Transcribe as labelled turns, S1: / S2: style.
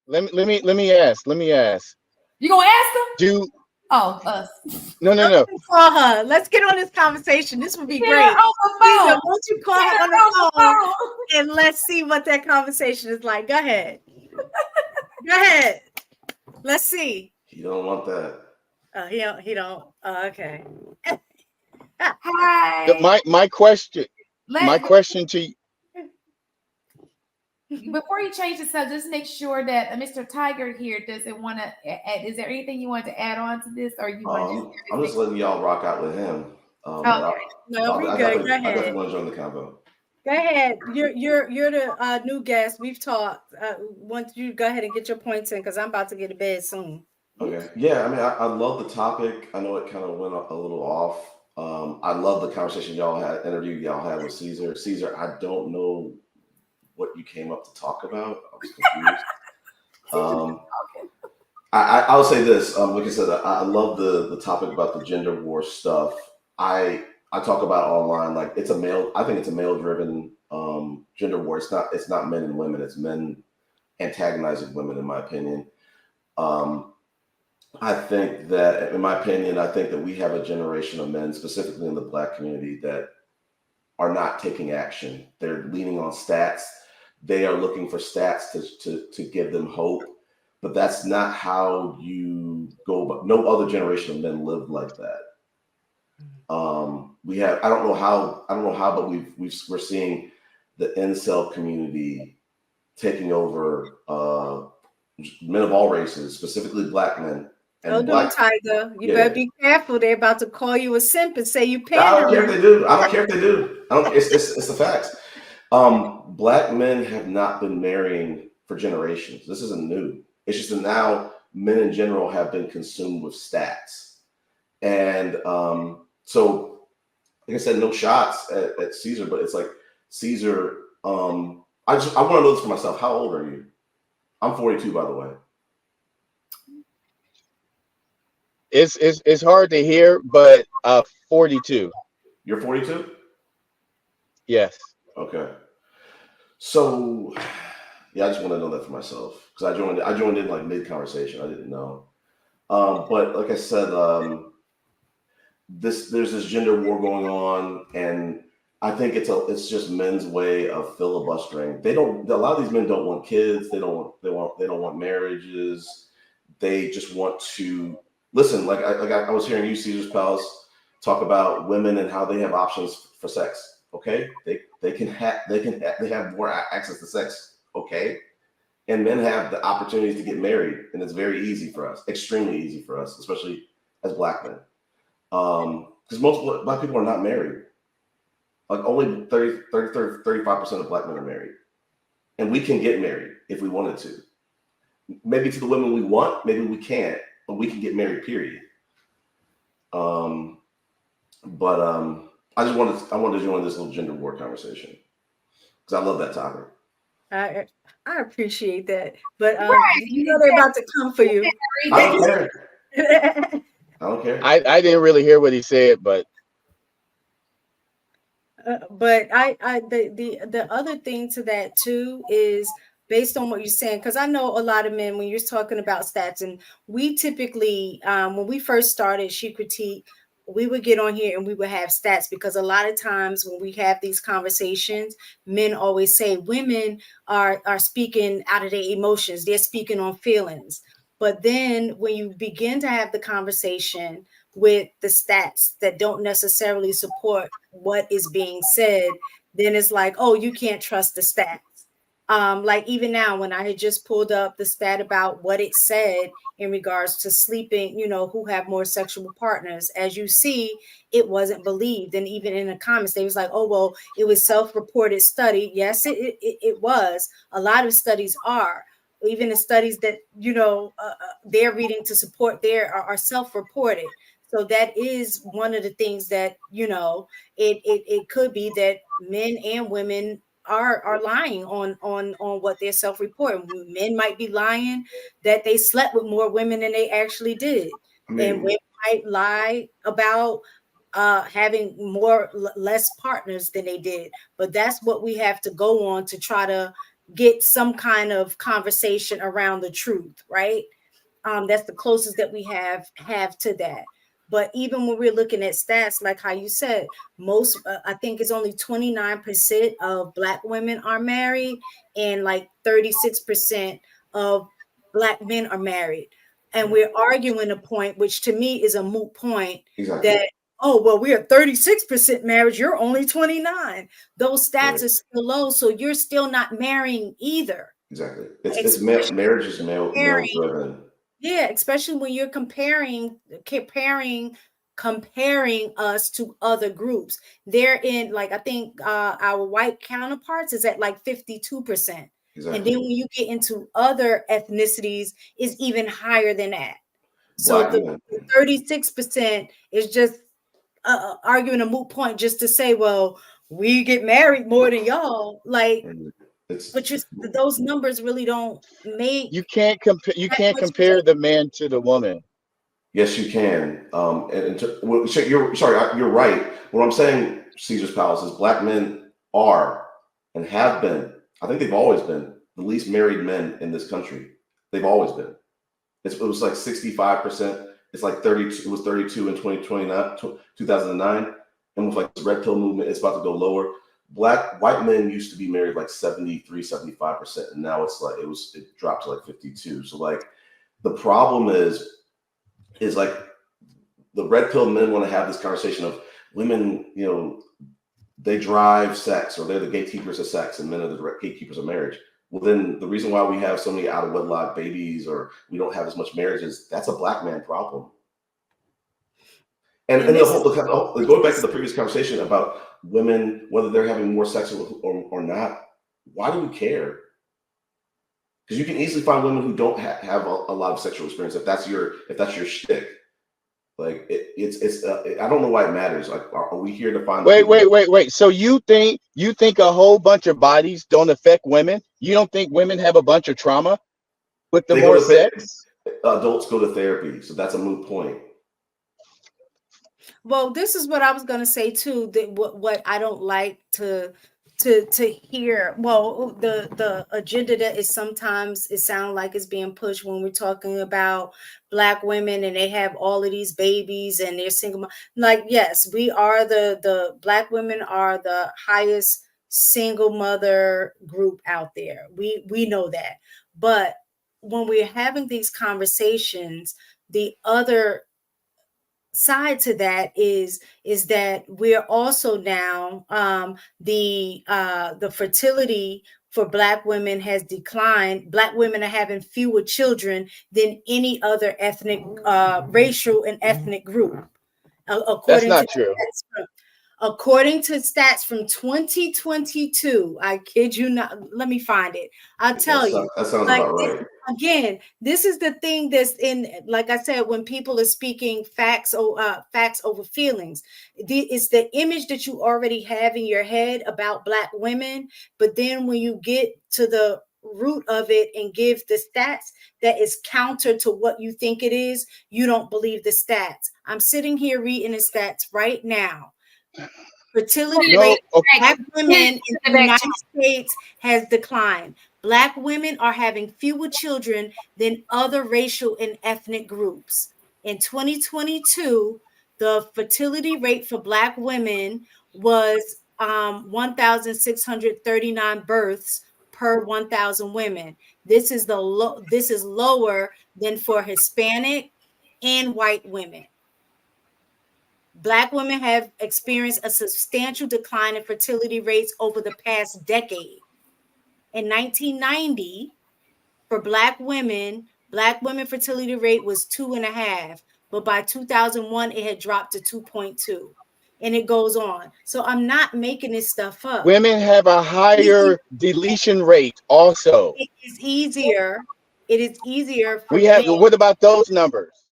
S1: Let me ask.
S2: You gonna ask them?
S1: Do
S2: Oh, us.
S1: no no
S3: Don't
S1: no.
S3: even call her. Let's get on this conversation. This would be
S2: Get her
S3: great.
S2: on the
S3: Caesar,
S2: phone.
S3: won't you call
S2: Get
S3: her
S2: her
S3: on the
S2: on the
S3: phone
S2: phone.
S3: and let's see what that conversation is like. Go ahead. Go ahead. Let's see.
S4: He don't want that.
S3: He don't. Okay.
S2: Hi.
S1: My question my
S2: Let
S1: question to
S2: before you change the subject, just make sure that Mr. Tiger here doesn't want to. Is there anything you want to add on to this, or you want to just
S4: I'm just letting y'all rock out with him. But
S2: okay?
S3: No, we good. Go
S4: I definitely
S3: ahead.
S4: want to join the convo.
S3: Go ahead. You're the new guest. We've talked. Once you go ahead and get your points in, because I'm about to get to bed soon.
S4: Okay. Yeah, I mean, I love the topic. I know it kind of went a little off. I love the conversation interview y'all had with Caesar. Caesar, I don't know what you came up to talk about. I was confused. I'll say this. Like I said, I love the topic about the gender war stuff. I talk about online like it's a male. I think it's a male driven gender war. It's not men and women. It's men antagonizing women, in my opinion. I think that, in my opinion, I think that we have a generation of men, specifically in the Black community, that are not taking action. They're leaning on stats. They are looking for stats to give them hope. But that's not how you go about. No other generation of men live like that. We have. I don't know how, but we're seeing the incel community taking over men of all races, specifically Black men.
S3: Hold on, Tiger. You better be careful. They're about to call you a simp and say you pandering.
S4: I don't care if they do. I don't care if they do. I don't. It's the facts. Black men have not been marrying for generations. This isn't new. It's just that now men in general have been consumed with stats. And so, like I said, no shots at Caesar, but it's like Caesar. I want to know this for myself. How old are you? I'm 42, by the way.
S1: it's hard to hear, but 42.
S4: You're 42?
S1: Yes.
S4: Okay. So, yeah, I just want to know that for myself because I joined in like mid conversation. I didn't know. But like I said, there's this gender war going on, and I think it's just men's way of filibustering. A lot of these men don't want kids. They don't want marriages. They just want to listen. Like I was hearing you, Caesar's Palace, talk about women and how they have options for sex. Okay, they have more access to sex. Okay, and men have the opportunities to get married, and it's very easy for us, extremely easy for us, especially as Black men. Because most Black people are not married. Like only 35% of Black men are married. And we can get married if we wanted to. Maybe to the women we want, maybe we can't, but we can get married, period. I wanted to join this little gender war conversation. Because I love that topic.
S3: I appreciate that. But
S2: Right.
S3: you know they're about to come for you.
S4: I don't care. I don't care.
S1: I didn't really hear what he said, but
S3: But the other thing to that too is based on what you're saying, because I know a lot of men when you're talking about stats, and we typically when we first started She Critique, we would get on here and we would have stats because a lot of times when we have these conversations, men always say women are speaking out of their emotions, they're speaking on feelings. But then when you begin to have the conversation with the stats that don't necessarily support what is being said, then it's like, oh, you can't trust the stats. Like even now, when I had just pulled up the stat about what it said in regards to sleeping, who have more sexual partners, as you see, it wasn't believed. And even in the comments, they was like, oh, well, it was self-reported study. Yes, it was. A lot of studies are. Even the studies that, they're reading to support are self-reported. So that is one of the things that, it could be that men and women are lying on what they're self-reporting. Men might be lying that they slept with more women than they actually did. And women might lie about having less partners than they did. But that's what we have to go on to try to get some kind of conversation around the truth, right? That's the closest that we have to that. But even when we're looking at stats, like how you said, most I think it's only 29% of Black women are married, and like 36% of Black men are married. And we're arguing a point, which to me is a moot point,
S4: Exactly.
S3: that, oh, well, we are 36% marriage, you're only 29. Those stats are still low, so you're still not marrying either.
S4: Exactly. Marriage is male driven.
S3: Yeah, especially when you're comparing us to other groups. They're in, like, I think our white counterparts is at like 52%.
S4: Exactly.
S3: And then when you get into other ethnicities, it's even higher than that. So
S4: Black
S3: the 36% is just arguing a moot point just to say, well, we get married more than y'all. Like, but those numbers really don't make.
S1: You can't compare. You can't compare the man to the woman.
S4: Yes, you can. You're right. What I'm saying, Caesar's Palace, is Black men are and have been. I think they've always been the least married men in this country. They've always been. It was like 65%. It's like 32. It was 32 in 2009. And with like the red pill movement, it's about to go lower. White men used to be married like 73, 75%. And now it's like, it dropped to like 52. So like the problem is like the red pill men want to have this conversation of women, they drive sex, or they're the gatekeepers of sex, and men are the gatekeepers of marriage. Well, then the reason why we have so many out of wedlock babies, or we don't have as much marriage, is that's a Black man problem. And going back to the previous conversation about women, whether they're having more sex or not, why do we care? Because you can easily find women who don't have a lot of sexual experience if that's your shtick. Like I don't know why it matters. Like, are we here to find?
S1: Wait. So you think a whole bunch of bodies don't affect women? You don't think women have a bunch of trauma with the more sex?
S4: Adults go to therapy, so that's a moot point.
S3: Well, this is what I was going to say too. That what I don't like to hear. Well, the agenda that is sometimes it sounds like it's being pushed when we're talking about Black women and they have all of these babies and they're single. Like, yes, we are the Black women are the highest single mother group out there. We know that, but when we're having these conversations, the other side to that is that we're also now the fertility for Black women has declined. Black women are having fewer children than any other ethnic, racial and ethnic group.
S1: That's not true.
S3: According to stats from 2022, I kid you not. Let me find it. I'll tell you.
S4: That sounds about right.
S3: Again, this is the thing that's in, like I said, when people are speaking facts over feelings, it's the image that you already have in your head about Black women. But then when you get to the root of it and give the stats that is counter to what you think it is, you don't believe the stats. I'm sitting here reading the stats right now. Fertility rate of Black women in the United States has declined. Black women are having fewer children than other racial and ethnic groups. In 2022, the fertility rate for Black women was 1,639 births per 1,000 women. This is lower than for Hispanic and white women. Black women have experienced a substantial decline in fertility rates over the past decade. In 1990, for Black women fertility rate was 2.5, but by 2001, it had dropped to 2.2, and it goes on. So I'm not making this stuff up.
S1: Women have a higher deletion rate also.
S3: It is easier. It is easier for
S1: what about those numbers?